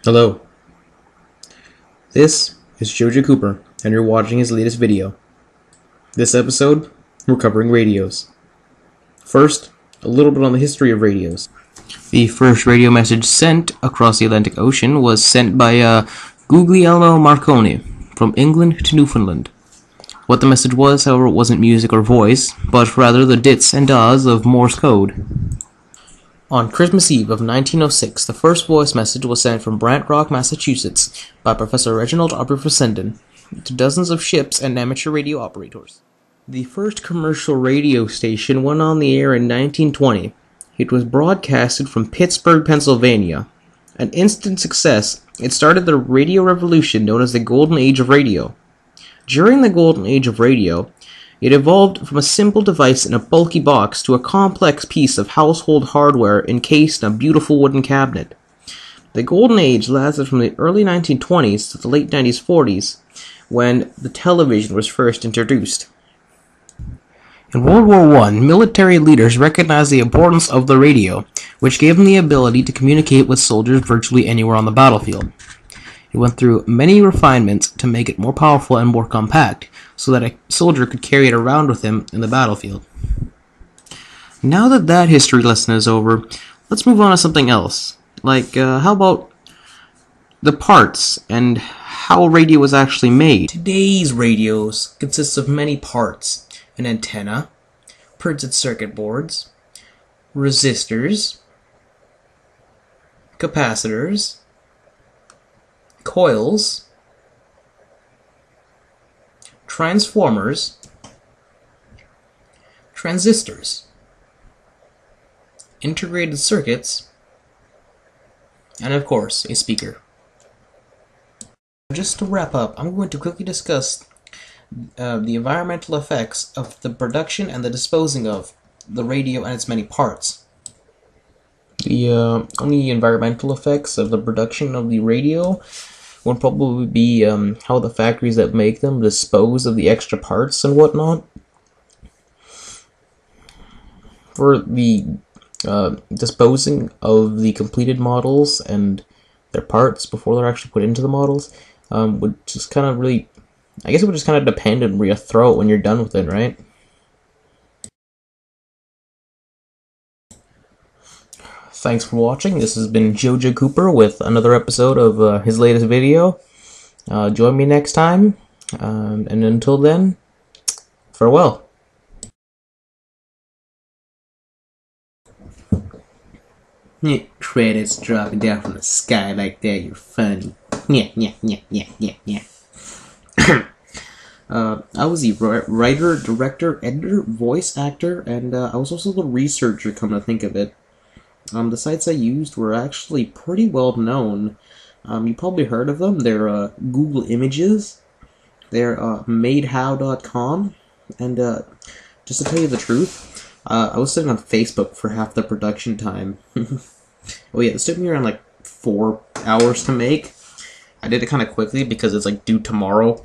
Hello, this is Jojo Cooper, and you're watching his latest video. This episode, we're covering radios. First, a little bit on the history of radios. The first radio message sent across the Atlantic Ocean was sent by Guglielmo Marconi from England to Newfoundland. What the message was, however, wasn't music or voice, but rather the dits and das of Morse code. On Christmas Eve of 1906, the first voice message was sent from Brant Rock, Massachusetts, by Professor Reginald Aubrey Fessenden to dozens of ships and amateur radio operators. The first commercial radio station went on the air in 1920. It was broadcasted from Pittsburgh, Pennsylvania. An instant success, it started the radio revolution known as the Golden Age of Radio. During the Golden Age of Radio, it evolved from a simple device in a bulky box to a complex piece of household hardware encased in a beautiful wooden cabinet. The Golden Age lasted from the early 1920s to the late 1940s, when the television was first introduced. In World War I, military leaders recognized the importance of the radio, which gave them the ability to communicate with soldiers virtually anywhere on the battlefield. It went through many refinements to make it more powerful and more compact, so that a soldier could carry it around with him in the battlefield. Now that history lesson is over, let's move on to something else. Like, how about the parts and how radio was actually made? Today's radios consist of many parts: an antenna, printed circuit boards, resistors, capacitors, coils, transformers, transistors, integrated circuits, and of course, a speaker. Just to wrap up, I'm going to quickly discuss the environmental effects of the production and the disposing of the radio and its many parts. The only environmental effects of the production of the radio would probably be how the factories that make them dispose of the extra parts and whatnot. For the disposing of the completed models and their parts before they're actually put into the models would just kind of really, I guess it would just kind of depend on where you throw it when you're done with it, right? Thanks for watching. This has been Jojo Cooper with another episode of his latest video. Join me next time, and until then, farewell. Credits dropping down from the sky like that, you're funny. Yeah. I was the writer, director, editor, voice actor, and I was also the researcher, come to think of it. The sites I used were actually pretty well known. You probably heard of them. They're Google Images, they're madehow.com, and just to tell you the truth, I was sitting on Facebook for half the production time. Oh yeah, this took me around like 4 hours to make. I did it kind of quickly because it's like due tomorrow.